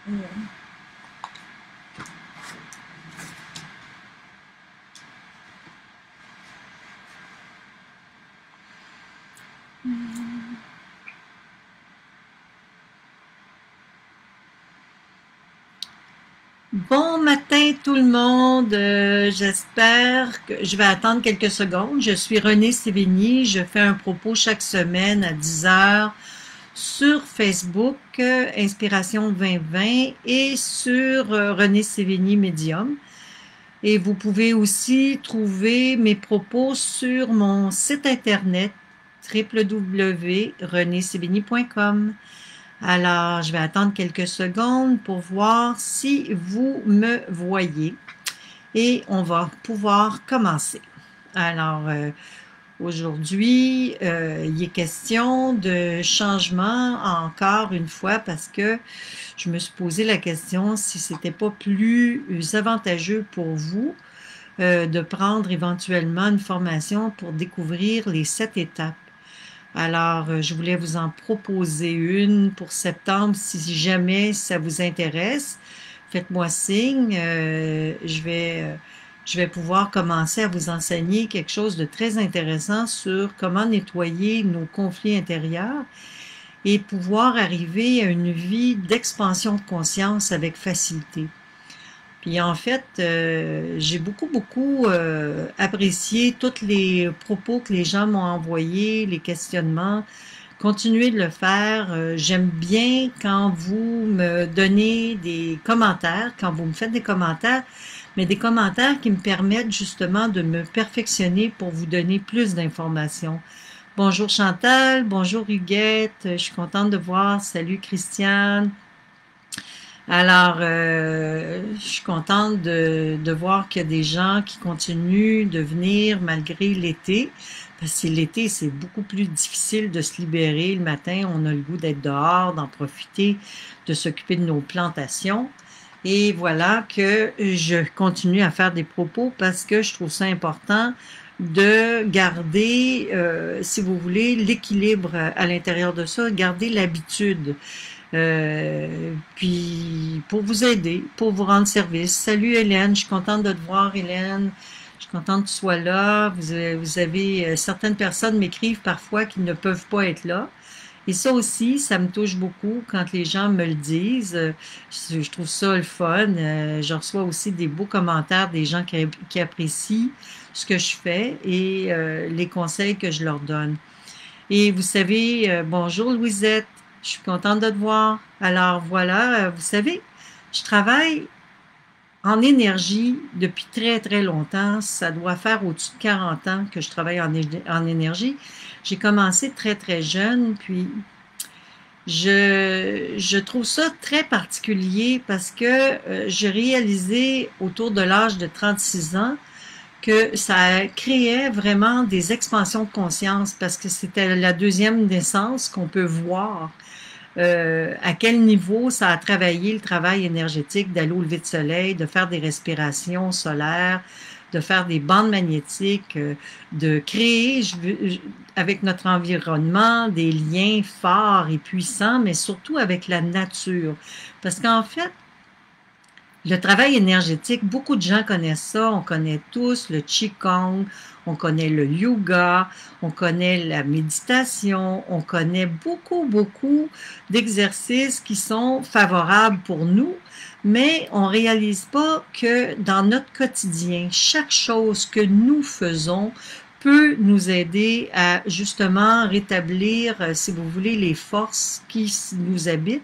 Bon matin tout le monde, j'espère que je vais attendre quelques secondes. Je suis Renée Sévigny, je fais un propos chaque semaine à 10 heures sur Facebook, Inspiration 2020 et sur Renée Sévigny Medium. Et vous pouvez aussi trouver mes propos sur mon site internet www.renesévigny.com. Alors, je vais attendre quelques secondes pour voir si vous me voyez et on va pouvoir commencer. Alors, aujourd'hui, il est question de changement encore une fois parce que je me suis posé la question si c'était pas plus avantageux pour vous de prendre éventuellement une formation pour découvrir les 7 étapes. Alors, je voulais vous en proposer une pour septembre si jamais ça vous intéresse. Faites-moi signe. Je vais pouvoir commencer à vous enseigner quelque chose de très intéressant sur comment nettoyer nos conflits intérieurs et pouvoir arriver à une vie d'expansion de conscience avec facilité. Puis en fait, j'ai beaucoup apprécié tous les propos que les gens m'ont envoyés, les questionnements. Continuez de le faire. J'aime bien quand vous me donnez des commentaires, quand vous me faites des commentaires, mais des commentaires qui me permettent justement de me perfectionner pour vous donner plus d'informations. Bonjour Chantal, bonjour Huguette, je suis contente de voir. Salut Christiane. Alors, je suis contente de voir qu'il y a des gens qui continuent de venir malgré l'été. Parce que l'été, c'est beaucoup plus difficile de se libérer. Le matin, on a le goût d'être dehors, d'en profiter, de s'occuper de nos plantations. Et voilà que je continue à faire des propos parce que je trouve ça important de garder, si vous voulez, l'équilibre à l'intérieur de ça, garder l'habitude. Puis pour vous aider, pour vous rendre service. Salut Hélène, je suis contente de te voir Hélène. Je suis contente que tu sois là. Vous avez certaines personnes m'écrivent parfois qu'ils ne peuvent pas être là. Et ça aussi, ça me touche beaucoup quand les gens me le disent. Je trouve ça le fun. Je reçois aussi des beaux commentaires des gens qui apprécient ce que je fais et les conseils que je leur donne. Et vous savez, bonjour Louisette, je suis contente de te voir. Alors voilà, vous savez, je travaille en énergie depuis très longtemps. Ça doit faire au-dessus de 40 ans que je travaille en énergie. J'ai commencé très jeune, puis je trouve ça très particulier parce que j'ai réalisé autour de l'âge de 36 ans que ça créait vraiment des expansions de conscience parce que c'était la deuxième naissance qu'on peut voir. À quel niveau ça a travaillé le travail énergétique d'aller au lever de soleil, de faire des respirations solaires, de faire des bandes magnétiques, de créer avec notre environnement des liens forts et puissants, mais surtout avec la nature. Parce qu'en fait, le travail énergétique, beaucoup de gens connaissent ça. On connaît tous le Qigong, on connaît le yoga, on connaît la méditation, on connaît beaucoup d'exercices qui sont favorables pour nous, mais on réalise pas que dans notre quotidien, chaque chose que nous faisons peut nous aider à justement rétablir, si vous voulez, les forces qui nous habitent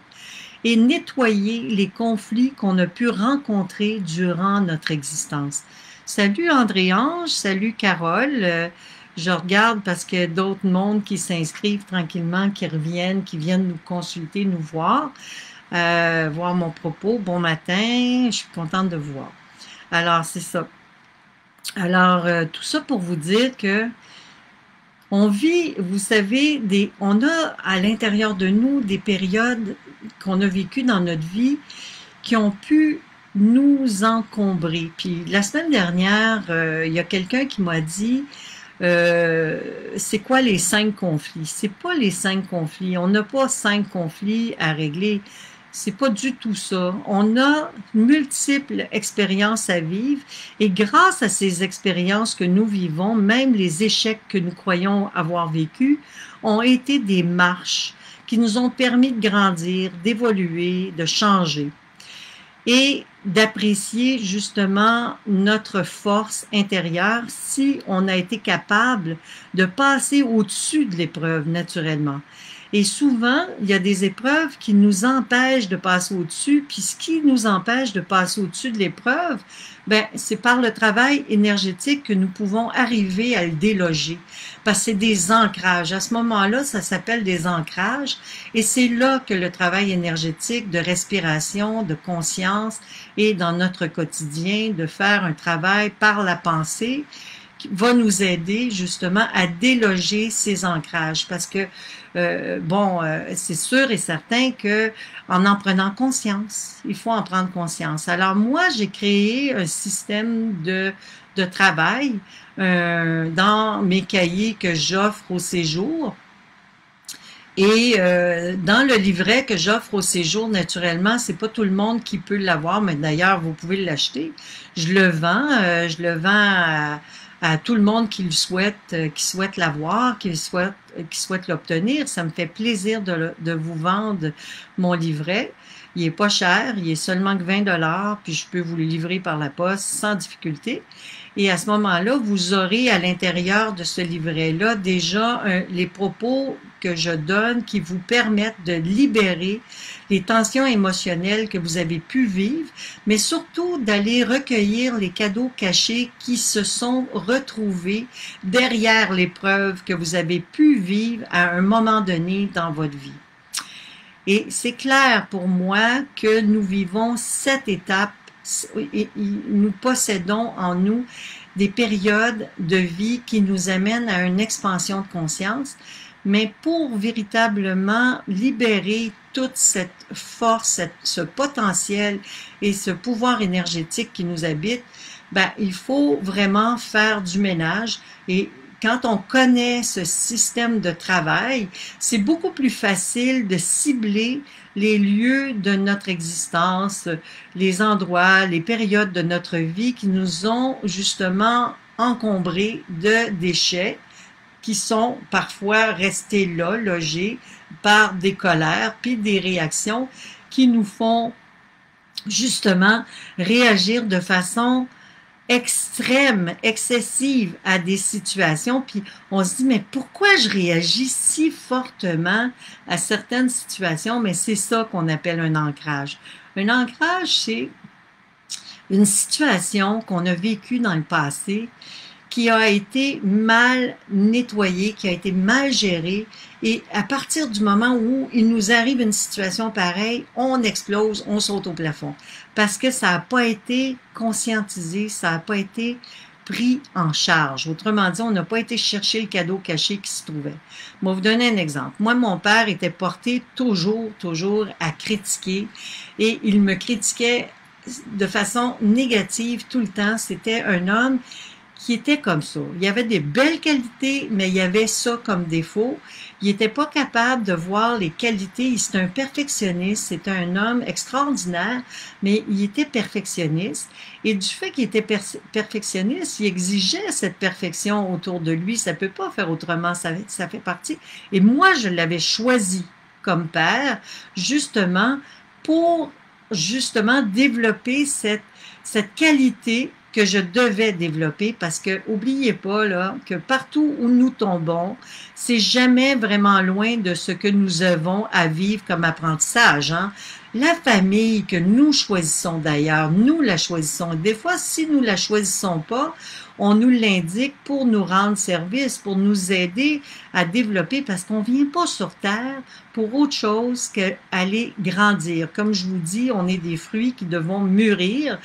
et nettoyer les conflits qu'on a pu rencontrer durant notre existence. Salut André-Ange, salut Carole. Je regarde parce qu'il y a d'autres mondes qui s'inscrivent tranquillement, qui reviennent, qui viennent nous consulter, nous voir, voir mon propos. Bon matin, je suis contente de vous voir. Alors, c'est ça. Alors, tout ça pour vous dire que on vit, vous savez, on a à l'intérieur de nous des périodes qu'on a vécues dans notre vie qui ont pu nous encombrer. Puis la semaine dernière, il y a quelqu'un qui m'a dit c'est quoi les 5 conflits? C'est pas les 5 conflits. On n'a pas 5 conflits à régler. c'est pas du tout ça. On a multiples expériences à vivre et grâce à ces expériences que nous vivons, même les échecs que nous croyons avoir vécus ont été des marches qui nous ont permis de grandir, d'évoluer, de changer et d'apprécier justement notre force intérieure si on a été capable de passer au-dessus de l'épreuve naturellement. Et souvent, il y a des épreuves qui nous empêchent de passer au-dessus, puis ce qui nous empêche de passer au-dessus de l'épreuve, ben, c'est par le travail énergétique que nous pouvons arriver à le déloger. Parce que c'est des ancrages. À ce moment-là, ça s'appelle des ancrages. Et c'est là que le travail énergétique de respiration, de conscience et dans notre quotidien, de faire un travail par la pensée, va nous aider justement à déloger ces ancrages parce que c'est sûr et certain que en prenant conscience, il faut en prendre conscience. Alors moi, j'ai créé un système de travail dans mes cahiers que j'offre au séjour. Et dans le livret que j'offre au séjour, naturellement, c'est pas tout le monde qui peut l'avoir, mais d'ailleurs, vous pouvez l'acheter. Je le vends à tout le monde qui souhaite l'avoir, qui souhaite l'obtenir. Ça me fait plaisir de vous vendre mon livret. Il est pas cher, il est seulement que 20 $, puis je peux vous le livrer par la poste sans difficulté. Et à ce moment-là, vous aurez à l'intérieur de ce livret-là déjà les propos que je donne qui vous permettent de libérer les tensions émotionnelles que vous avez pu vivre, mais surtout d'aller recueillir les cadeaux cachés qui se sont retrouvés derrière l'épreuve que vous avez pu vivre à un moment donné dans votre vie. Et c'est clair pour moi que nous vivons cette étape et nous possédons en nous des périodes de vie qui nous amènent à une expansion de conscience, mais pour véritablement libérer toute cette force, ce potentiel et ce pouvoir énergétique qui nous habite, ben, il faut vraiment faire du ménage et quand on connaît ce système de travail, c'est beaucoup plus facile de cibler les lieux de notre existence, les endroits, les périodes de notre vie qui nous ont justement encombrés de déchets qui sont parfois restés là, logés par des colères, puis des réactions qui nous font justement réagir de façon extrême, excessive à des situations, puis on se dit, mais pourquoi je réagis si fortement à certaines situations? Mais c'est ça qu'on appelle un ancrage. Un ancrage, c'est une situation qu'on a vécue dans le passé, qui a été mal nettoyée, qui a été mal gérée, et à partir du moment où il nous arrive une situation pareille, on explose, on saute au plafond, parce que ça n'a pas été conscientisé, ça n'a pas été pris en charge. Autrement dit, on n'a pas été chercher le cadeau caché qui se trouvait. Je vais vous donner un exemple. Moi, mon père était porté toujours à critiquer, et il me critiquait de façon négative tout le temps. C'était un homme qui était comme ça. Il y avait des belles qualités, mais il y avait ça comme défaut. Il n'était pas capable de voir les qualités. C'est un perfectionniste, c'est un homme extraordinaire, mais il était perfectionniste. Et du fait qu'il était perfectionniste, il exigeait cette perfection autour de lui. Ça ne peut pas faire autrement, ça fait partie. Et moi, je l'avais choisi comme père, justement, pour justement développer cette qualité que je devais développer parce que, oubliez pas, là, que partout où nous tombons, c'est jamais vraiment loin de ce que nous avons à vivre comme apprentissage, hein. La famille que nous choisissons d'ailleurs, nous la choisissons. Des fois, si nous la choisissons pas, on nous l'indique pour nous rendre service, pour nous aider à développer, parce qu'on vient pas sur Terre pour autre chose qu'aller grandir. Comme je vous dis, on est des fruits qui devons mûrir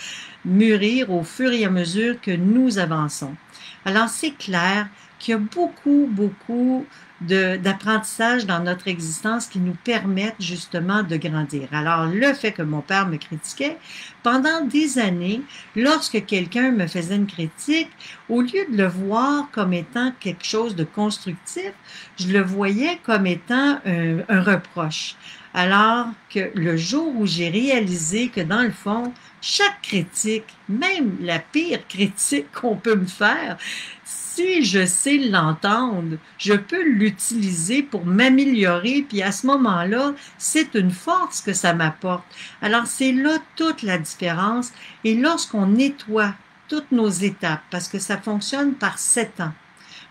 au fur et à mesure que nous avançons. Alors, c'est clair qu'il y a beaucoup d'apprentissage dans notre existence qui nous permettent justement de grandir. Alors, le fait que mon père me critiquait, pendant des années, lorsque quelqu'un me faisait une critique, au lieu de le voir comme étant quelque chose de constructif, je le voyais comme étant un reproche. Alors que le jour où j'ai réalisé que dans le fond, chaque critique, même la pire critique qu'on peut me faire, si je sais l'entendre, je peux l'utiliser pour m'améliorer, puis à ce moment-là, c'est une force que ça m'apporte. Alors c'est là toute la différence. Et lorsqu'on nettoie toutes nos étapes, parce que ça fonctionne par 7 ans,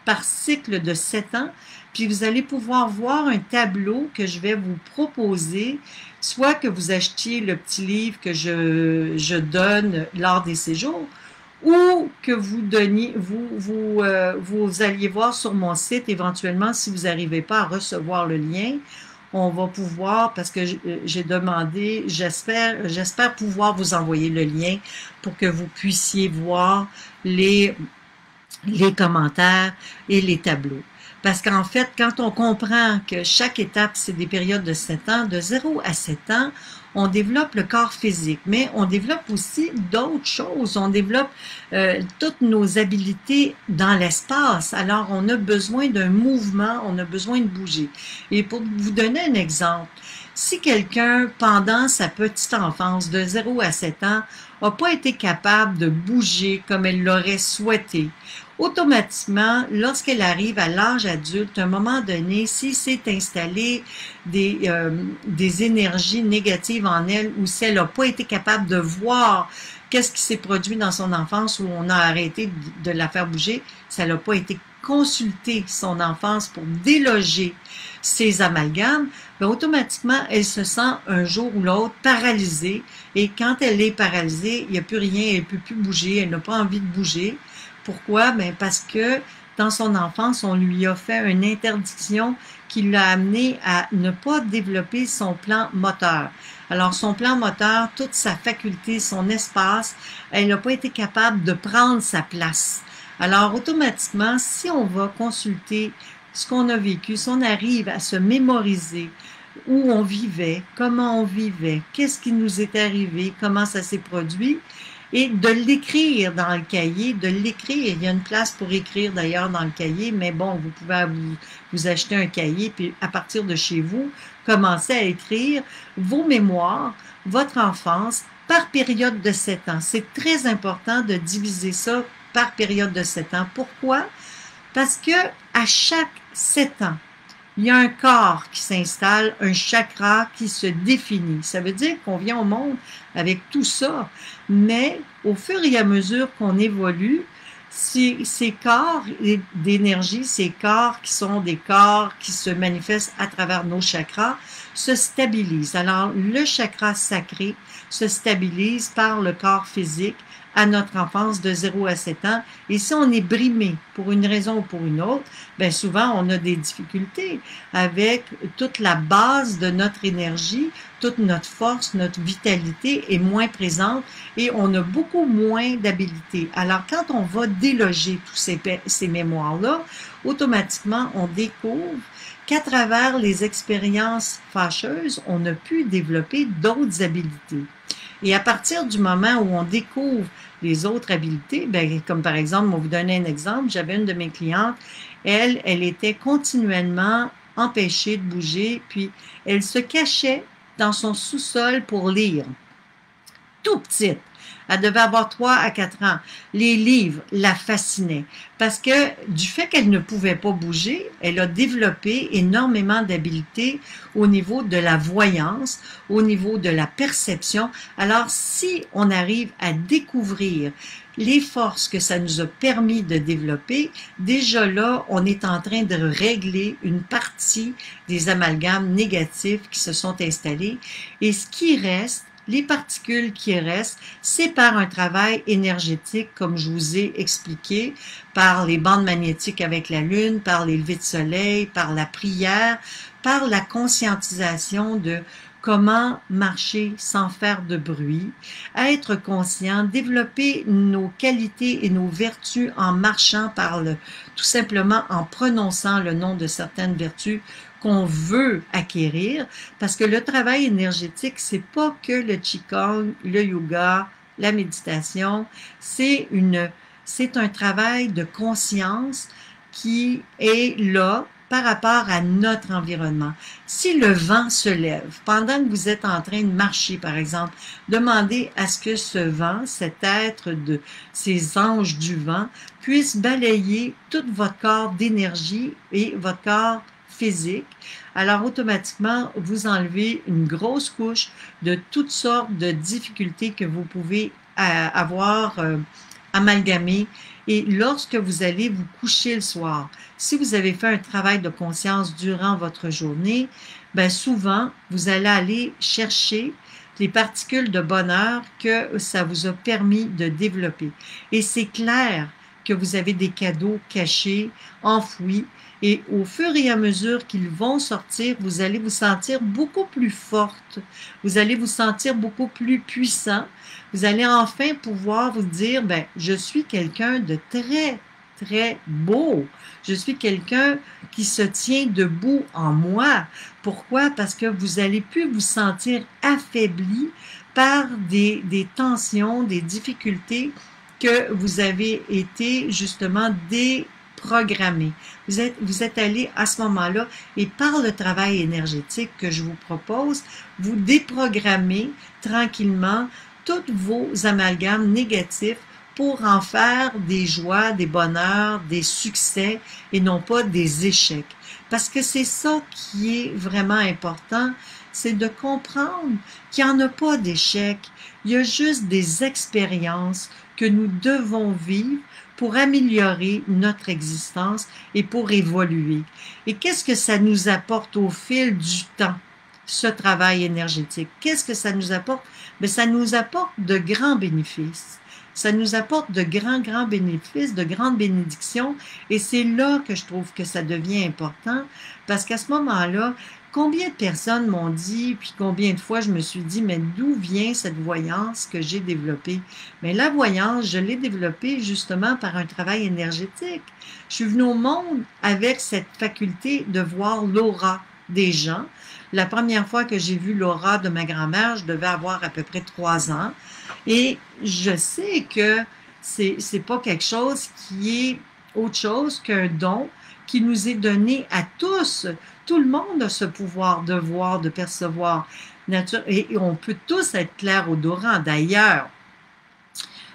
par cycle de 7 ans, puis vous allez pouvoir voir un tableau que je vais vous proposer, soit que vous achetiez le petit livre que je donne lors des séjours, ou que vous donniez, vous alliez voir sur mon site, éventuellement, si vous n'arrivez pas à recevoir le lien, on va pouvoir, parce que j'ai demandé, j'espère pouvoir vous envoyer le lien pour que vous puissiez voir les commentaires et les tableaux. Parce qu'en fait, quand on comprend que chaque étape, c'est des périodes de 7 ans, de 0 à 7 ans, on développe le corps physique, mais on développe aussi d'autres choses. On développe toutes nos habiletés dans l'espace. Alors, on a besoin d'un mouvement, on a besoin de bouger. Et pour vous donner un exemple, si quelqu'un, pendant sa petite enfance, de 0 à 7 ans, n'a pas été capable de bouger comme elle l'aurait souhaité, automatiquement, lorsqu'elle arrive à l'âge adulte, à un moment donné, si s'est installé des énergies négatives en elle, ou si elle n'a pas été capable de voir qu'est-ce qui s'est produit dans son enfance, où on a arrêté de la faire bouger, ça n'a pas été consulter son enfance pour déloger ses amalgames, bien, automatiquement, elle se sent un jour ou l'autre paralysée. Et quand elle est paralysée, il n'y a plus rien, elle ne peut plus bouger, elle n'a pas envie de bouger. Pourquoi? Bien, parce que dans son enfance, on lui a fait une interdiction qui l'a amené à ne pas développer son plan moteur. Alors, son plan moteur, toute sa faculté, son espace, elle n'a pas été capable de prendre sa place. Alors, automatiquement, si on va consulter ce qu'on a vécu, si on arrive à se mémoriser où on vivait, comment on vivait, qu'est-ce qui nous est arrivé, comment ça s'est produit, et de l'écrire dans le cahier, de l'écrire. Il y a une place pour écrire d'ailleurs dans le cahier, mais bon, vous pouvez vous acheter un cahier, puis à partir de chez vous, commencer à écrire vos mémoires, votre enfance, par période de 7 ans. C'est très important de diviser ça par période de 7 ans. Pourquoi? Parce que à chaque 7 ans, il y a un corps qui s'installe, un chakra qui se définit. Ça veut dire qu'on vient au monde avec tout ça, mais au fur et à mesure qu'on évolue, ces corps d'énergie, ces corps qui sont des corps qui se manifestent à travers nos chakras, se stabilisent. Alors, le chakra sacré se stabilise par le corps physique à notre enfance de 0 à 7 ans. Et si on est brimé pour une raison ou pour une autre, bien souvent on a des difficultés avec toute la base de notre énergie, toute notre force, notre vitalité est moins présente et on a beaucoup moins d'habileté. Alors quand on va déloger tous ces mémoires-là, automatiquement on découvre qu'à travers les expériences fâcheuses, on a pu développer d'autres habiletés. Et à partir du moment où on découvre les autres habiletés, bien, comme par exemple, on va vous donner un exemple, j'avais une de mes clientes, elle était continuellement empêchée de bouger, puis elle se cachait dans son sous-sol pour lire. Tout petite. Elle devait avoir 3 à 4 ans. Les livres la fascinaient parce que du fait qu'elle ne pouvait pas bouger, elle a développé énormément d'habiletés au niveau de la voyance, au niveau de la perception. Alors, si on arrive à découvrir les forces que ça nous a permis de développer, déjà là, on est en train de régler une partie des amalgames négatifs qui se sont installés. Et ce qui reste, les particules qui restent, c'est par un travail énergétique, comme je vous ai expliqué, par les bandes magnétiques avec la Lune, par les levées de soleil, par la prière, par la conscientisation de comment marcher sans faire de bruit, à être conscient, développer nos qualités et nos vertus en marchant tout simplement en prononçant le nom de certaines vertus qu'on veut acquérir, parce que le travail énergétique, c'est pas que le qigong, le yoga, la méditation, c'est un travail de conscience qui est là par rapport à notre environnement. Si le vent se lève, pendant que vous êtes en train de marcher, par exemple, demandez à ce que ce vent, cet être de ces anges du vent, puisse balayer tout votre corps d'énergie et votre corps physique. Alors, automatiquement, vous enlevez une grosse couche de toutes sortes de difficultés que vous pouvez avoir amalgamées. Et lorsque vous allez vous coucher le soir, si vous avez fait un travail de conscience durant votre journée, ben souvent, vous allez aller chercher les particules de bonheur que ça vous a permis de développer. Et c'est clair que vous avez des cadeaux cachés, enfouis, et au fur et à mesure qu'ils vont sortir, vous allez vous sentir beaucoup plus forte, vous allez vous sentir beaucoup plus puissant, vous allez enfin pouvoir vous dire, ben, je suis quelqu'un de très, très beau, je suis quelqu'un qui se tient debout en moi. Pourquoi? Parce que vous allez plus vous sentir affaibli par des tensions, des difficultés que vous avez été justement déprogrammé. Vous êtes allé à ce moment-là et par le travail énergétique que je vous propose, vous déprogrammez tranquillement tous vos amalgames négatifs pour en faire des joies, des bonheurs, des succès et non pas des échecs. Parce que c'est ça qui est vraiment important, c'est de comprendre qu'il n'y en a pas d'échecs, il y a juste des expériences que nous devons vivre pour améliorer notre existence et pour évoluer. Et qu'est-ce que ça nous apporte au fil du temps, ce travail énergétique? Qu'est-ce que ça nous apporte? Bien, ça nous apporte de grands bénéfices. Ça nous apporte de grands bénéfices, de grandes bénédictions. Et c'est là que je trouve que ça devient important, parce qu'à ce moment-là, combien de personnes m'ont dit, puis combien de fois je me suis dit, mais d'où vient cette voyance que j'ai développée? Mais la voyance, je l'ai développée justement par un travail énergétique. Je suis venue au monde avec cette faculté de voir l'aura des gens. La première fois que j'ai vu l'aura de ma grand-mère, je devais avoir à peu près 3 ans. Et je sais que c'est pas quelque chose qui est autre chose qu'un don qui nous est donné à tous. Tout le monde a ce pouvoir de voir, de percevoir. Et on peut tous être clairs-odorants. D'ailleurs,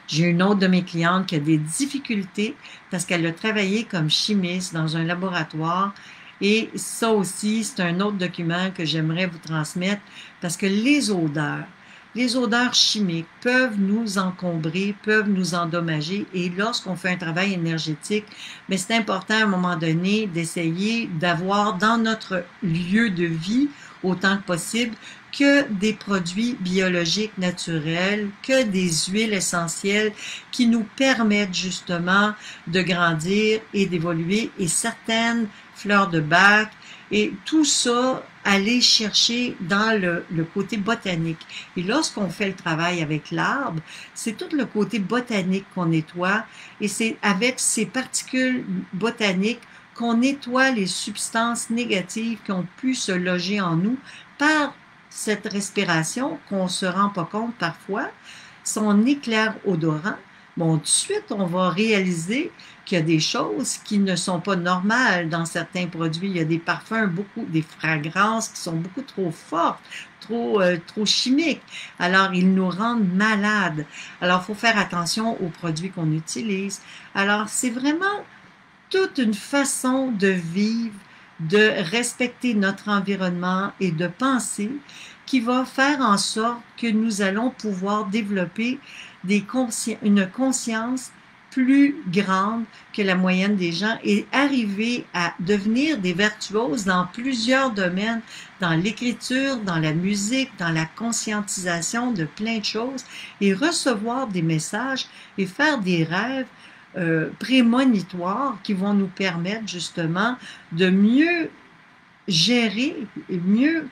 j'ai une autre de mes clientes qui a des difficultés parce qu'elle a travaillé comme chimiste dans un laboratoire. Et ça aussi, c'est un autre document que j'aimerais vous transmettre parce que les odeurs chimiques peuvent nous encombrer, peuvent nous endommager. Et lorsqu'on fait un travail énergétique, mais c'est important à un moment donné d'essayer d'avoir dans notre lieu de vie, autant que possible, que des produits biologiques naturels, que des huiles essentielles qui nous permettent justement de grandir et d'évoluer. Et certaines fleurs de bac et tout ça, aller chercher dans le côté botanique. Et lorsqu'on fait le travail avec l'arbre, c'est tout le côté botanique qu'on nettoie et c'est avec ces particules botaniques qu'on nettoie les substances négatives qui ont pu se loger en nous par cette respiration qu'on ne se rend pas compte parfois, son éclair odorant. Bon, tout de suite, on va réaliser qu'il y a des choses qui ne sont pas normales dans certains produits. Il y a des parfums, des fragrances qui sont beaucoup trop fortes, trop chimiques. Alors, ils nous rendent malades. Alors, il faut faire attention aux produits qu'on utilise. Alors, c'est vraiment toute une façon de vivre, de respecter notre environnement et de penser qui va faire en sorte que nous allons pouvoir développer une conscience plus grande que la moyenne des gens et arriver à devenir des virtuoses dans plusieurs domaines, dans l'écriture, dans la musique, dans la conscientisation de plein de choses et recevoir des messages et faire des rêves prémonitoires qui vont nous permettre justement de mieux gérer et mieux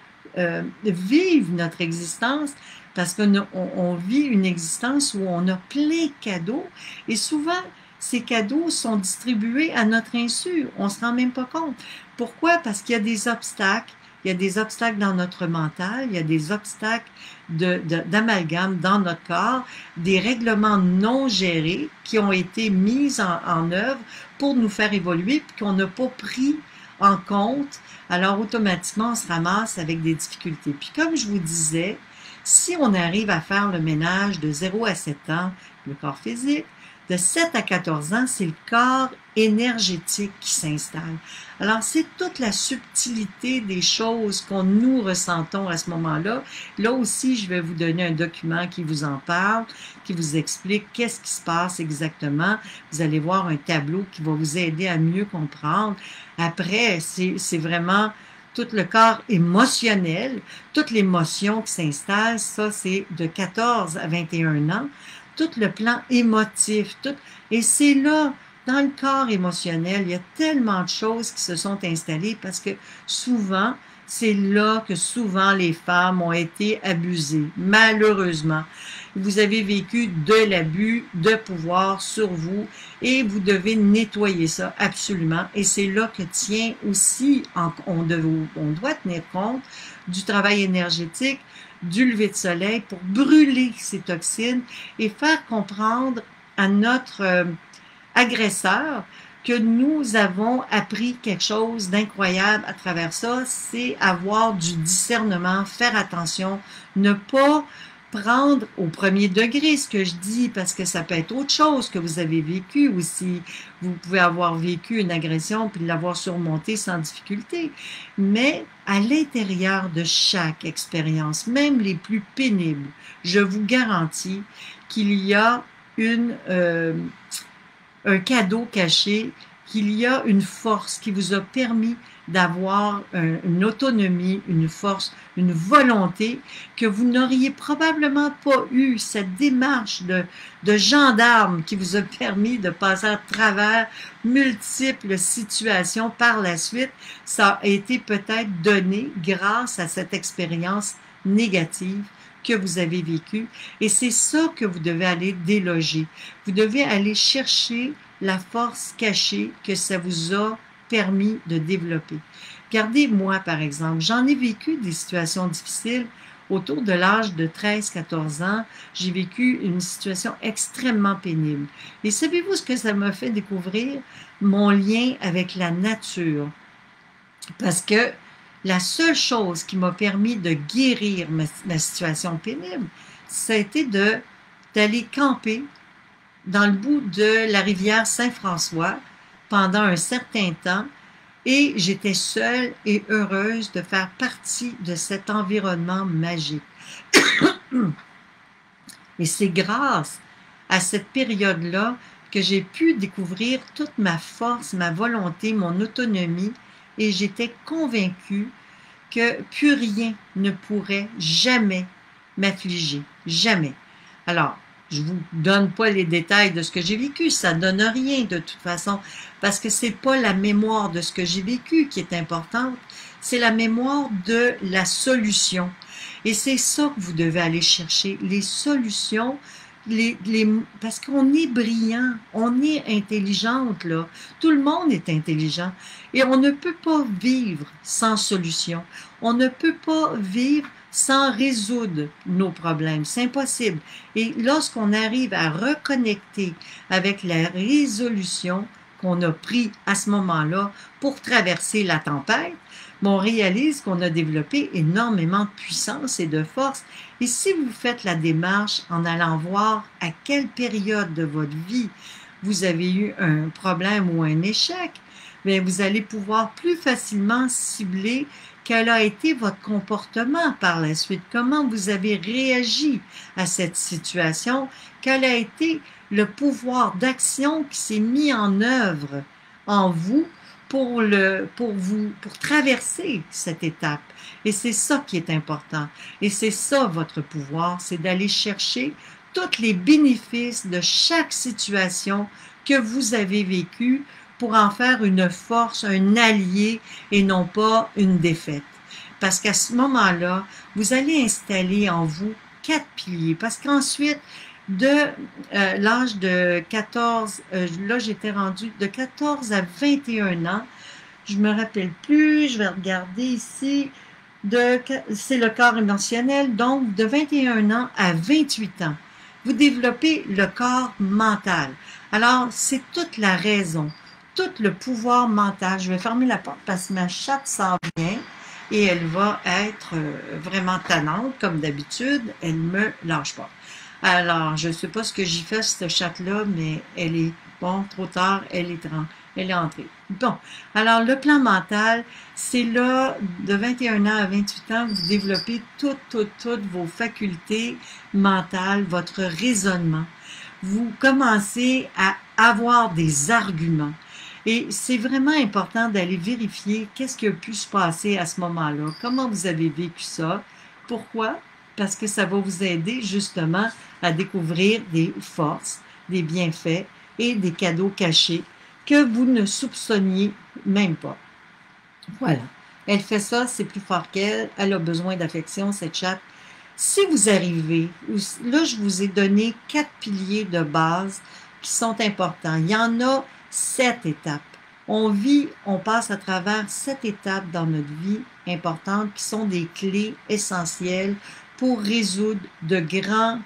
vivre notre existence parce qu'on vit une existence où on a plein de cadeaux et souvent, ces cadeaux sont distribués à notre insu. On ne se rend même pas compte. Pourquoi? Parce qu'il y a des obstacles. Il y a des obstacles dans notre mental, il y a des obstacles d'amalgame dans notre corps, des règlements non gérés qui ont été mis en œuvre pour nous faire évoluer puis qu'on n'a pas pris en compte. Alors automatiquement, on se ramasse avec des difficultés. Puis comme je vous disais, si on arrive à faire le ménage de 0 à 7 ans, le corps physique, de 7 à 14 ans, c'est le corps énergétique qui s'installe. Alors, c'est toute la subtilité des choses qu'on nous ressentons à ce moment-là. Là aussi, je vais vous donner un document qui vous en parle, qui vous explique qu'est-ce qui se passe exactement. Vous allez voir un tableau qui va vous aider à mieux comprendre. Après, c'est vraiment tout le corps émotionnel, toute l'émotion qui s'installe, ça, c'est de 14 à 21 ans. Tout le plan émotif, et c'est là, dans le corps émotionnel, il y a tellement de choses qui se sont installées parce que souvent, c'est là que souvent les femmes ont été abusées, malheureusement. Vous avez vécu de l'abus de pouvoir sur vous et vous devez nettoyer ça absolument. Et c'est là que tient aussi, on doit tenir compte du travail énergétique, du lever de soleil pour brûler ces toxines et faire comprendre à notre agresseur que nous avons appris quelque chose d'incroyable à travers ça, c'est avoir du discernement, faire attention, ne pas prendre au premier degré ce que je dis, parce que ça peut être autre chose que vous avez vécu aussi. Vous pouvez avoir vécu une agression puis l'avoir surmontée sans difficulté. Mais à l'intérieur de chaque expérience, même les plus pénibles, je vous garantis qu'il y a un cadeau caché, qu'il y a une force qui vous a permis d'avoir une autonomie, une force, une volonté que vous n'auriez probablement pas eu, cette démarche de gendarme qui vous a permis de passer à travers multiples situations par la suite, ça a été peut-être donné grâce à cette expérience négative que vous avez vécue. Et c'est ça que vous devez aller déloger. Vous devez aller chercher la force cachée que ça vous a permis de développer. Regardez, moi, par exemple, j'en ai vécu des situations difficiles autour de l'âge de 13-14 ans. J'ai vécu une situation extrêmement pénible. Et savez-vous ce que ça m'a fait découvrir? Mon lien avec la nature. Parce que la seule chose qui m'a permis de guérir ma situation pénible, ça a été d'aller camper dans le bout de la rivière Saint-François pendant un certain temps et j'étais seule et heureuse de faire partie de cet environnement magique. Et c'est grâce à cette période-là que j'ai pu découvrir toute ma force, ma volonté, mon autonomie et j'étais convaincue que plus rien ne pourrait jamais m'affliger. Jamais. Alors, je vous donne pas les détails de ce que j'ai vécu, ça donne rien de toute façon, parce que c'est pas la mémoire de ce que j'ai vécu qui est importante, c'est la mémoire de la solution. Et c'est ça que vous devez aller chercher, les solutions, parce qu'on est brillant, on est intelligente, là. Tout le monde est intelligent. Et on ne peut pas vivre sans solution. On ne peut pas vivre sans résoudre nos problèmes. C'est impossible. Et lorsqu'on arrive à reconnecter avec la résolution qu'on a prise à ce moment-là pour traverser la tempête, on réalise qu'on a développé énormément de puissance et de force. Et si vous faites la démarche en allant voir à quelle période de votre vie vous avez eu un problème ou un échec, bien, vous allez pouvoir plus facilement cibler quel a été votre comportement par la suite, comment vous avez réagi à cette situation, quel a été le pouvoir d'action qui s'est mis en œuvre en vous pour traverser cette étape. Et c'est ça qui est important. Et c'est ça votre pouvoir, c'est d'aller chercher tous les bénéfices de chaque situation que vous avez vécue pour en faire une force, un allié et non pas une défaite. parce qu'à ce moment-là, vous allez installer en vous 4 piliers. Parce qu'ensuite, de l'âge de 14, là j'étais rendue de 14 à 21 ans, je me rappelle plus, je vais regarder ici, c'est le corps émotionnel, donc de 21 ans à 28 ans, vous développez le corps mental. Alors, c'est toute la raison, tout le pouvoir mental. Je vais fermer la porte parce que ma chatte s'en vient et elle va être vraiment tannante, comme d'habitude, elle ne me lâche pas. Alors, je ne sais pas ce que j'y fais, cette chatte-là, mais elle est, bon, trop tard, elle est entrée. Bon, alors le plan mental, c'est là, de 21 ans à 28 ans, vous développez toutes vos facultés mentales, votre raisonnement. Vous commencez à avoir des arguments. Et c'est vraiment important d'aller vérifier qu'est-ce qui a pu se passer à ce moment-là, comment vous avez vécu ça, pourquoi? Parce que ça va vous aider justement à découvrir des forces, des bienfaits et des cadeaux cachés que vous ne soupçonniez même pas. Voilà. Elle fait ça, c'est plus fort qu'elle. Elle a besoin d'affection, cette chatte. Si vous arrivez, là, je vous ai donné 4 piliers de base qui sont importants. Il y en a 7 étapes. On passe à travers 7 étapes dans notre vie importantes qui sont des clés essentielles pour résoudre de grands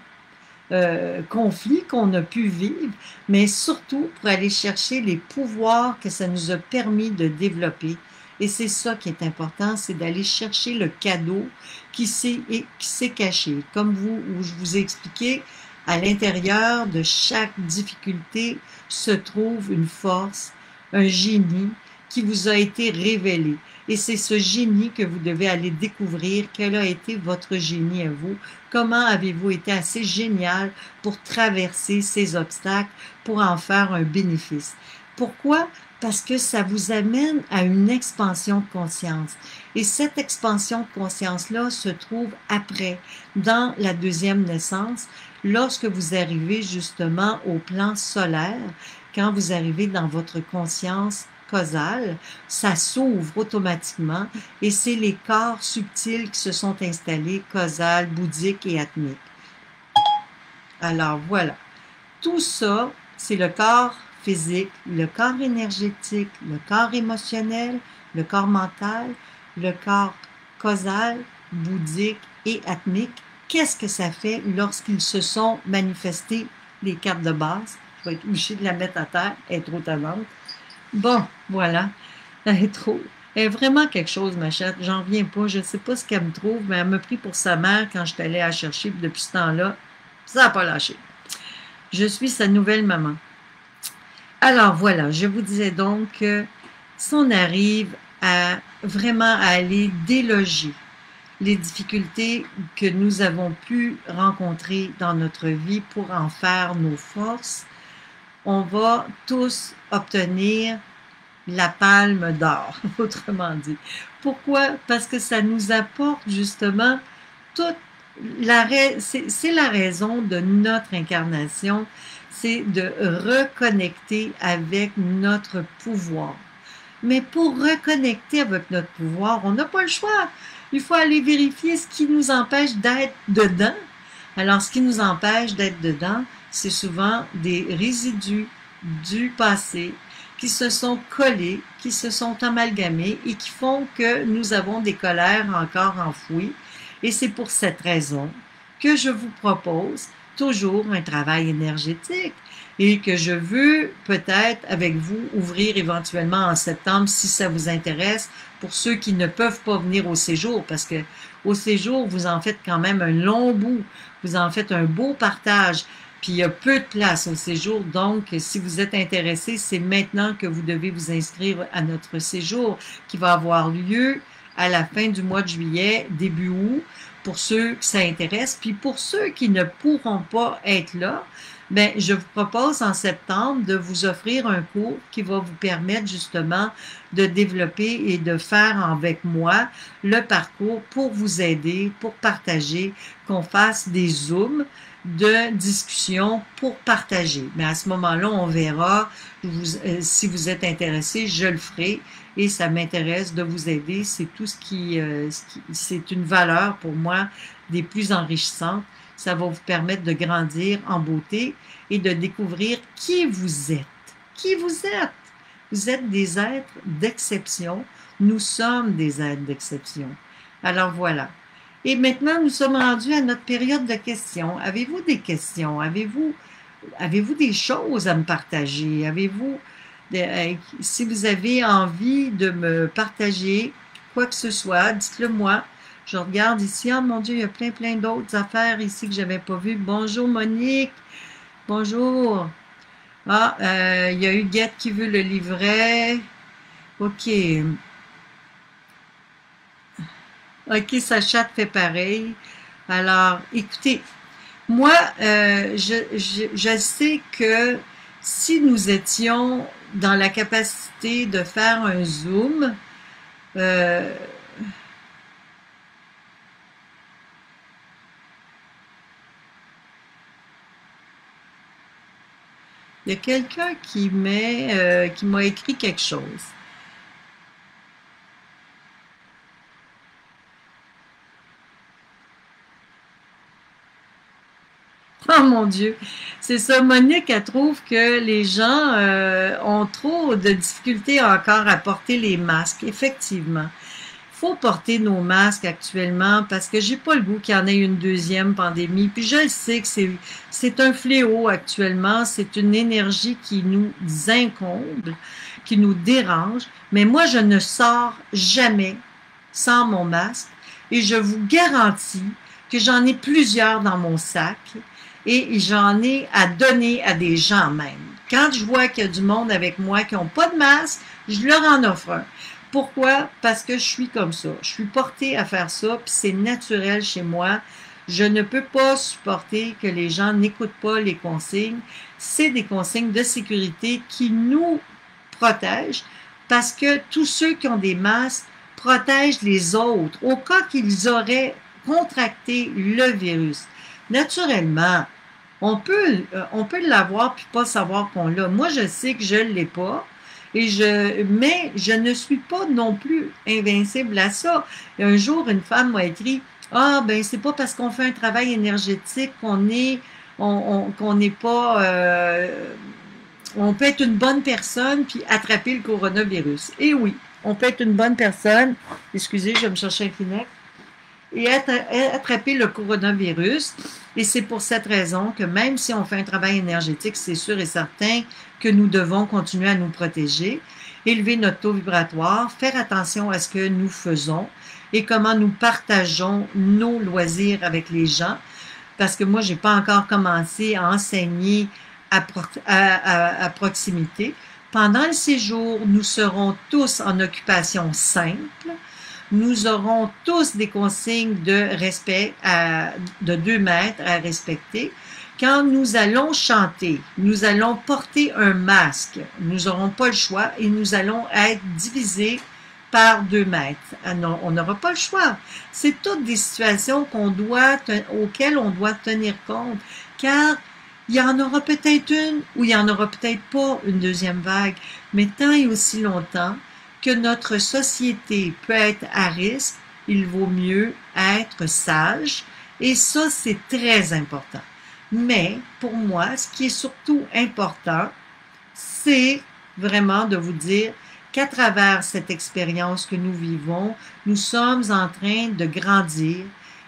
conflits qu'on a pu vivre, mais surtout pour aller chercher les pouvoirs que ça nous a permis de développer. Et c'est ça qui est important, c'est d'aller chercher le cadeau qui s'est caché. Comme je vous ai expliqué, à l'intérieur de chaque difficulté se trouve une force, un génie qui vous a été révélé. Et c'est ce génie que vous devez aller découvrir. Quel a été votre génie à vous? Comment avez-vous été assez génial pour traverser ces obstacles, pour en faire un bénéfice? Pourquoi? Parce que ça vous amène à une expansion de conscience. Et cette expansion de conscience-là se trouve après, dans la deuxième naissance, lorsque vous arrivez justement au plan solaire, quand vous arrivez dans votre conscience causale, ça s'ouvre automatiquement et c'est les corps subtils qui se sont installés, causal, bouddhique et atmique. Alors voilà, tout ça, c'est le corps physique, le corps énergétique, le corps émotionnel, le corps mental, le corps causal, bouddhique et atmique. Qu'est-ce que ça fait lorsqu'ils se sont manifestés, les cartes de base? Je vais être obligée de la mettre à terre, elle est trop tannante. Bon, voilà, elle est vraiment quelque chose, ma chatte, j'en reviens pas, je ne sais pas ce qu'elle me trouve, mais elle m'a pris pour sa mère quand je suis allée la chercher, puis depuis ce temps-là, ça n'a pas lâché. Je suis sa nouvelle maman. Alors voilà, je vous disais donc que si on arrive à vraiment aller déloger les difficultés que nous avons pu rencontrer dans notre vie pour en faire nos forces, on va tous obtenir la palme d'or, autrement dit. Pourquoi? Parce que ça nous apporte justement toute c'est la raison de notre incarnation, c'est de reconnecter avec notre pouvoir. Mais pour reconnecter avec notre pouvoir, on n'a pas le choix. Il faut aller vérifier ce qui nous empêche d'être dedans. Alors, ce qui nous empêche d'être dedans, c'est souvent des résidus du passé qui se sont collés, qui se sont amalgamés et qui font que nous avons des colères encore enfouies. Et c'est pour cette raison que je vous propose toujours un travail énergétique et que je veux peut-être avec vous ouvrir éventuellement en septembre si ça vous intéresse pour ceux qui ne peuvent pas venir au séjour parce que au séjour, vous en faites quand même un long bout, vous en faites un beau partage. Puis il y a peu de place au séjour, donc si vous êtes intéressé, c'est maintenant que vous devez vous inscrire à notre séjour qui va avoir lieu à la fin du mois de juillet, début août, pour ceux que ça intéresse. Puis pour ceux qui ne pourront pas être là, ben, je vous propose en septembre de vous offrir un cours qui va vous permettre justement de développer et de faire avec moi le parcours pour vous aider, pour partager, qu'on fasse des zooms, de discussion pour partager. Mais à ce moment-là, on verra si vous êtes intéressé, je le ferai et ça m'intéresse de vous aider. C'est tout c'est une valeur pour moi des plus enrichissantes. Ça va vous permettre de grandir en beauté et de découvrir qui vous êtes. Qui vous êtes? Vous êtes des êtres d'exception. Nous sommes des êtres d'exception. Alors voilà. Et maintenant, nous sommes rendus à notre période de questions. Avez-vous des questions? Avez-vous des choses à me partager? Si vous avez envie de me partager quoi que ce soit, dites-le moi. Je regarde ici. Oh mon Dieu, il y a plein d'autres affaires ici que je n'avais pas vues. Bonjour Monique. Bonjour. Ah, il y a Huguette qui veut le livret. OK. OK, Sacha fait pareil. Alors, écoutez, moi, je sais que si nous étions dans la capacité de faire un Zoom, euh, il y a quelqu'un qui m'a écrit quelque chose. Oh mon Dieu, c'est ça. Monique, elle trouve que les gens ont trop de difficultés encore à porter les masques. Effectivement, il faut porter nos masques actuellement parce que j'ai pas le goût qu'il y en ait une deuxième pandémie. Puis je le sais que c'est un fléau actuellement. C'est une énergie qui nous incombe, qui nous dérange. Mais moi, je ne sors jamais sans mon masque et je vous garantis que j'en ai plusieurs dans mon sac. Et j'en ai à donner à des gens même. Quand je vois qu'il y a du monde avec moi qui n'ont pas de masque, je leur en offre un. Pourquoi? Parce que je suis comme ça. Je suis portée à faire ça, puis c'est naturel chez moi. Je ne peux pas supporter que les gens n'écoutent pas les consignes. C'est des consignes de sécurité qui nous protègent parce que tous ceux qui ont des masques protègent les autres au cas qu'ils auraient contracté le virus. Naturellement, on peut l'avoir puis pas savoir qu'on l'a. Moi, je sais que je ne l'ai pas, mais je ne suis pas non plus invincible à ça. Un jour, une femme m'a écrit, ah, ben, c'est pas parce qu'on fait un travail énergétique qu'on n'est pas, on peut être une bonne personne puis attraper le coronavirus. Et oui, on peut être une bonne personne. Excusez, je vais me chercher un Kleenex. Et attraper le coronavirus. Et c'est pour cette raison que même si on fait un travail énergétique, c'est sûr et certain que nous devons continuer à nous protéger, élever notre taux vibratoire, faire attention à ce que nous faisons et comment nous partageons nos loisirs avec les gens. Parce que moi, j'ai pas encore commencé à enseigner à proximité. Pendant le séjour, nous serons tous en occupation simple. Nous aurons tous des consignes de respect de 2 mètres à respecter. Quand nous allons chanter, nous allons porter un masque. Nous n'aurons pas le choix et nous allons être divisés par 2 mètres. Non, on n'aura pas le choix. C'est toutes des situations auxquelles on doit tenir compte, car il y en aura peut-être une ou il n'y en aura peut-être pas une deuxième vague. Mais tant et aussi longtemps que notre société peut être à risque, il vaut mieux être sage. Et ça, c'est très important. Mais pour moi, ce qui est surtout important, c'est vraiment de vous dire qu'à travers cette expérience que nous vivons, nous sommes en train de grandir,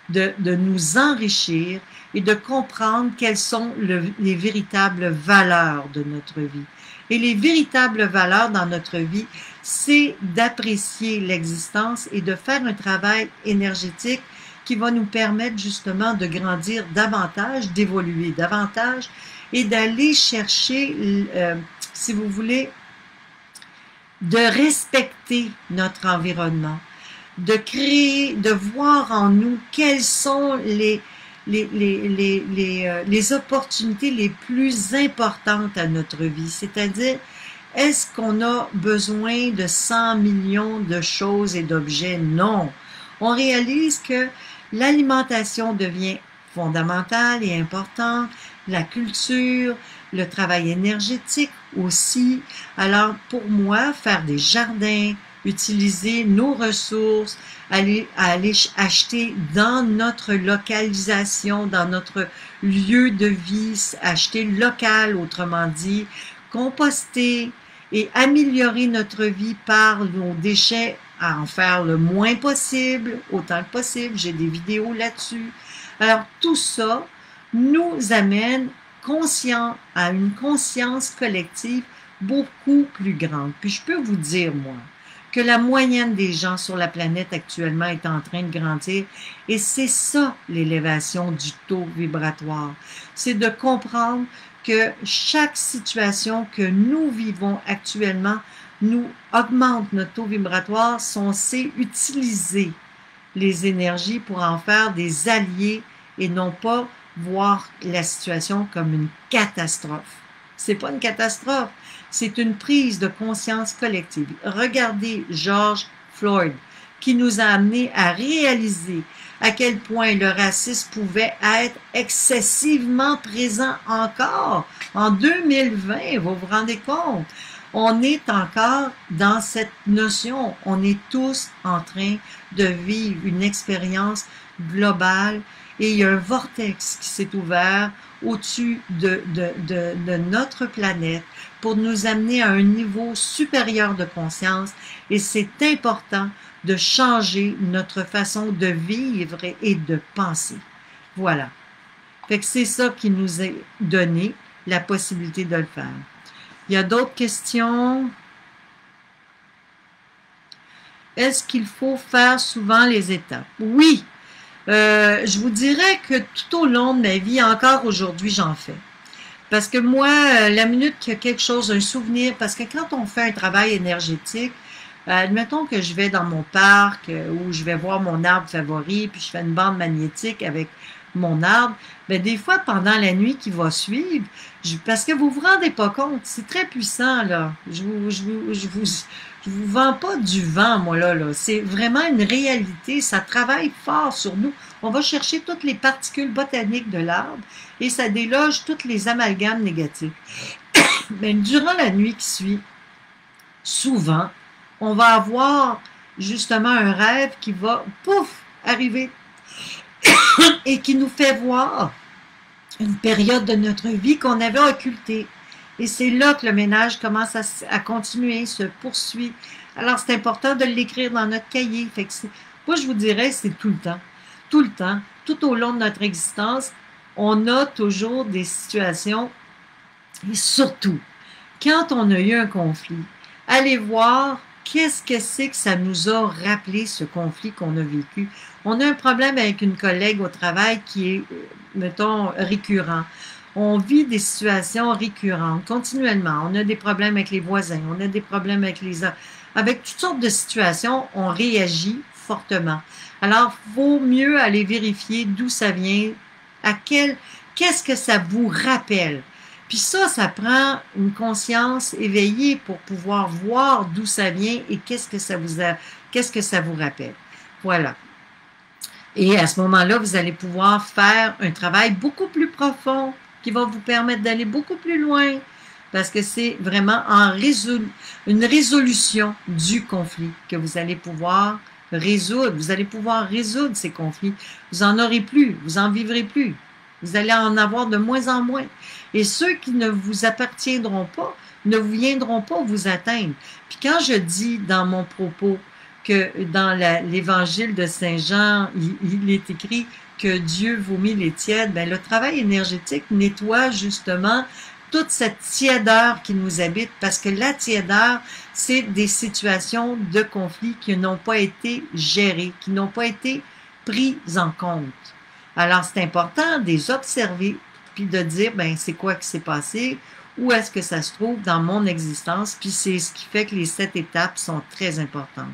de nous enrichir et de comprendre quelles sont les véritables valeurs de notre vie. Et les véritables valeurs dans notre vie, c'est d'apprécier l'existence et de faire un travail énergétique qui va nous permettre justement de grandir davantage, d'évoluer davantage et d'aller chercher, si vous voulez, de respecter notre environnement, de créer, de voir en nous quelles sont les opportunités les plus importantes à notre vie. C'est-à-dire, est-ce qu'on a besoin de 100 millions de choses et d'objets? Non. On réalise que l'alimentation devient fondamental et important, la culture, le travail énergétique aussi. Alors, pour moi, faire des jardins, utiliser nos ressources, aller acheter dans notre localisation, dans notre lieu de vie, acheter local, autrement dit, composter et améliorer notre vie par nos déchets, à en faire le moins possible, autant que possible. J'ai des vidéos là-dessus. Alors, tout ça nous amène à une conscience collective beaucoup plus grande. Puis je peux vous dire, moi, que la moyenne des gens sur la planète actuellement est en train de grandir et c'est ça l'élévation du taux vibratoire. C'est de comprendre que chaque situation que nous vivons actuellement nous augmente notre taux vibratoire si on sait utiliser les énergies pour en faire des alliés et non pas voir la situation comme une catastrophe. C'est pas une catastrophe, c'est une prise de conscience collective. Regardez George Floyd, qui nous a amené à réaliser à quel point le racisme pouvait être excessivement présent encore en 2020. Vous vous rendez compte? On est encore dans cette notion. On est tous en train de vivre une expérience globale et il y a un vortex qui s'est ouvert au-dessus de notre planète pour nous amener à un niveau supérieur de conscience et c'est important de changer notre façon de vivre et de penser. Voilà. Fait que c'est ça qui nous est donné la possibilité de le faire. Il y a d'autres questions. Est-ce qu'il faut faire souvent les étapes? Oui. Je vous dirais que tout au long de ma vie, encore aujourd'hui, j'en fais. Parce que moi, la minute qu'il y a quelque chose, un souvenir, parce que quand on fait un travail énergétique, admettons que je vais dans mon parc où je vais voir mon arbre favori, puis je fais une bande magnétique avec mon arbre, bien des fois, pendant la nuit qui va suivre, parce que vous vous rendez pas compte, c'est très puissant, là. Je vous vends pas du vent, moi, là. C'est vraiment une réalité. Ça travaille fort sur nous. On va chercher toutes les particules botaniques de l'arbre et ça déloge toutes les amalgames négatifs. Mais durant la nuit qui suit, souvent, on va avoir justement un rêve qui va, pouf, arriver et qui nous fait voir une période de notre vie qu'on avait occultée. Et c'est là que le ménage commence à continuer, se poursuit. Alors, c'est important de l'écrire dans notre cahier. Fait que moi, je vous dirais, c'est tout le temps, tout au long de notre existence, on a toujours des situations, et surtout, quand on a eu un conflit, allez voir qu'est-ce que c'est que ça nous a rappelé, ce conflit qu'on a vécu. On a un problème avec une collègue au travail qui est, mettons, récurrent. On vit des situations récurrentes, continuellement. On a des problèmes avec les voisins, on a des problèmes avec avec toutes sortes de situations, on réagit fortement. Alors, vaut mieux aller vérifier d'où ça vient, qu'est-ce que ça vous rappelle. Puis ça prend une conscience éveillée pour pouvoir voir d'où ça vient et qu'est-ce que ça vous rappelle. Voilà. Et à ce moment-là, vous allez pouvoir faire un travail beaucoup plus profond qui va vous permettre d'aller beaucoup plus loin parce que c'est vraiment une résolution du conflit que vous allez pouvoir résoudre. Vous allez pouvoir résoudre ces conflits. Vous en aurez plus, vous en vivrez plus. Vous allez en avoir de moins en moins. Et ceux qui ne vous appartiendront pas ne viendront pas vous atteindre. Puis quand je dis dans mon propos que dans l'évangile de Saint Jean, il est écrit que Dieu vomit les tièdes, bien, le travail énergétique nettoie justement toute cette tiédeur qui nous habite, parce que la tiédeur, c'est des situations de conflit qui n'ont pas été gérées, qui n'ont pas été prises en compte. Alors, c'est important de les observer, puis de dire, ben c'est quoi qui s'est passé, où est-ce que ça se trouve dans mon existence, puis c'est ce qui fait que les 7 étapes sont très importantes.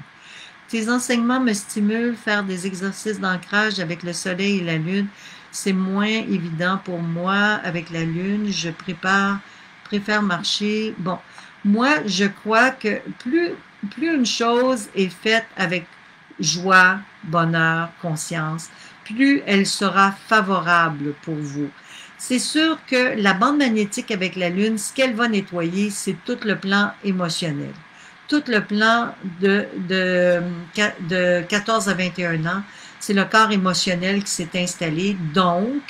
Tes enseignements me stimulent, faire des exercices d'ancrage avec le soleil et la lune, c'est moins évident pour moi avec la lune, je préfère marcher. Bon, moi, je crois que plus une chose est faite avec joie, bonheur, conscience, plus elle sera favorable pour vous. C'est sûr que la bande magnétique avec la Lune, ce qu'elle va nettoyer, c'est tout le plan émotionnel. Tout le plan de 14 à 21 ans, c'est le corps émotionnel qui s'est installé. Donc,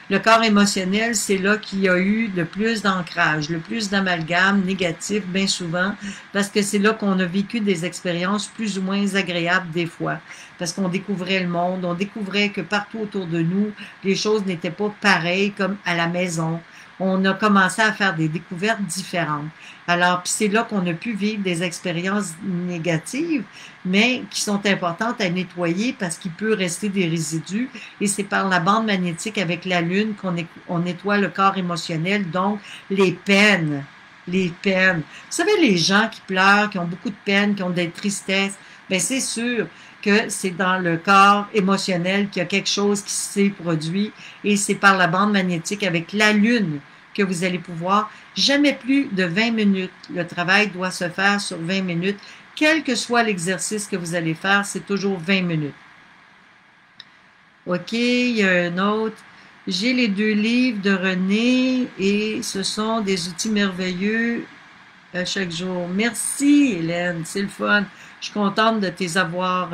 le corps émotionnel, c'est là qu'il y a eu le plus d'ancrage, le plus d'amalgame négatif, bien souvent, parce que c'est là qu'on a vécu des expériences plus ou moins agréables des fois, parce qu'on découvrait le monde, on découvrait que partout autour de nous, les choses n'étaient pas pareilles comme à la maison. On a commencé à faire des découvertes différentes. Alors, c'est là qu'on a pu vivre des expériences négatives, mais qui sont importantes à nettoyer parce qu'il peut rester des résidus. Et c'est par la bande magnétique avec la Lune qu'on nettoie le corps émotionnel, donc les peines. Les peines. Vous savez, les gens qui pleurent, qui ont beaucoup de peine, qui ont des tristesses, bien c'est sûr que c'est dans le corps émotionnel qu'il y a quelque chose qui s'est produit et c'est par la bande magnétique avec la Lune que vous allez pouvoir, jamais plus de 20 minutes. Le travail doit se faire sur 20 minutes. Quel que soit l'exercice que vous allez faire, c'est toujours 20 minutes. OK, il y a un autre. J'ai les 2 livres de René et ce sont des outils merveilleux chaque jour. Merci, Hélène, c'est le fun. Je suis contente de les avoir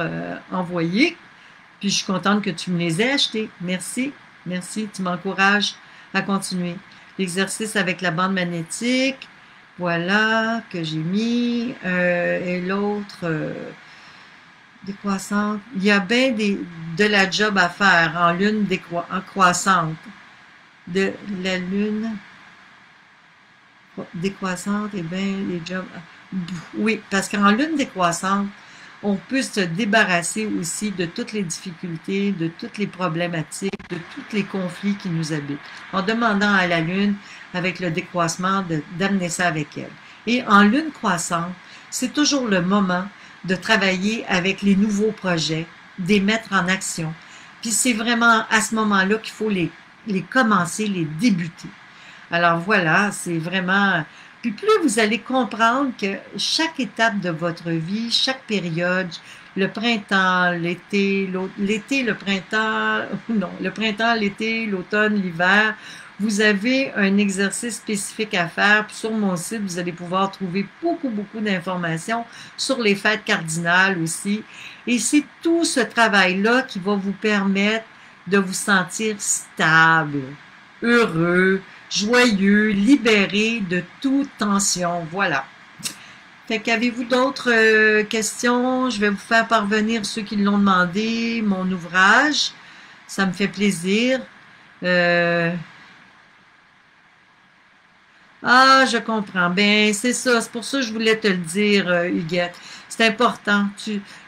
envoyés. Puis je suis contente que tu me les aies achetés. Merci, merci, tu m'encourages à continuer. L'exercice avec la bande magnétique, voilà, que j'ai mis. Et l'autre, décroissante. Il y a bien de la job à faire en lune croissante. De la lune décroissante, et bien les jobs. Oui, parce qu'en lune décroissante, on peut se débarrasser aussi de toutes les difficultés, de toutes les problématiques, de tous les conflits qui nous habitent, en demandant à la Lune, avec le décroissement, d'amener ça avec elle. Et en lune croissante, c'est toujours le moment de travailler avec les nouveaux projets, de les mettre en action. Puis c'est vraiment à ce moment-là qu'il faut les commencer, les débuter. Alors voilà, c'est vraiment... Puis plus vous allez comprendre que chaque étape de votre vie, chaque période, le printemps, l'été, le printemps, non, le printemps, l'été, l'automne, l'hiver, vous avez un exercice spécifique à faire. Puis sur mon site, vous allez pouvoir trouver beaucoup d'informations sur les fêtes cardinales aussi. Et c'est tout ce travail-là qui va vous permettre de vous sentir stable, heureux, joyeux, libéré de toute tension. Voilà. Fait qu'avez-vous d'autres questions? Je vais vous faire parvenir ceux qui l'ont demandé, mon ouvrage. Ça me fait plaisir. Ah, je comprends. Ben, c'est ça. C'est pour ça que je voulais te le dire, Huguette. C'est important.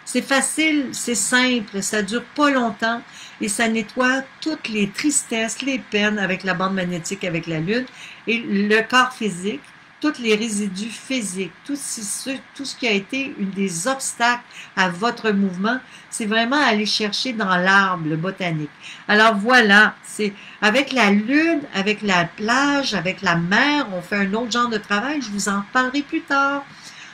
C'est facile, c'est simple, ça dure pas longtemps et ça nettoie toutes les tristesses, les peines avec la bande magnétique, avec la Lune et le corps physique, tous les résidus physiques, tout ce qui a été des obstacles à votre mouvement, c'est vraiment aller chercher dans l'arbre, le botanique. Alors voilà, c'est avec la Lune, avec la plage, avec la mer, on fait un autre genre de travail, je vous en parlerai plus tard.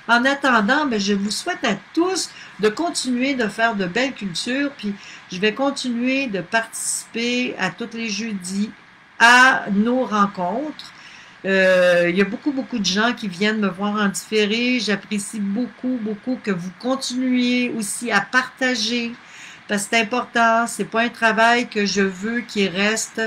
En attendant, ben, je vous souhaite à tous de continuer de faire de belles cultures, puis je vais continuer de participer à tous les jeudis à nos rencontres. Il y a beaucoup de gens qui viennent me voir en différé. J'apprécie beaucoup que vous continuiez aussi à partager, parce que c'est important. C'est pas un travail que je veux qui reste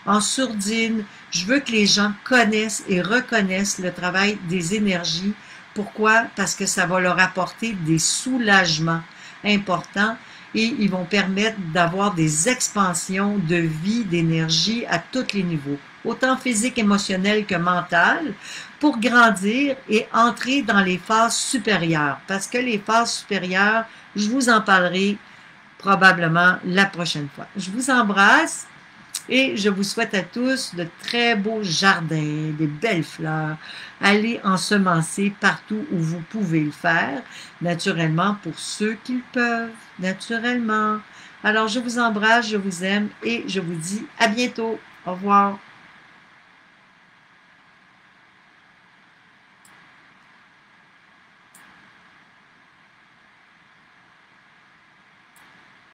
en sourdine. Je veux que les gens connaissent et reconnaissent le travail des énergies. Pourquoi? Parce que ça va leur apporter des soulagements importants et ils vont permettre d'avoir des expansions de vie, d'énergie à tous les niveaux, autant physique, émotionnel que mental, pour grandir et entrer dans les phases supérieures. Parce que les phases supérieures, je vous en parlerai probablement la prochaine fois. Je vous embrasse. Et je vous souhaite à tous de très beaux jardins, des belles fleurs. Allez ensemencer partout où vous pouvez le faire, naturellement pour ceux qui le peuvent, naturellement. Alors je vous embrasse, je vous aime et je vous dis à bientôt. Au revoir.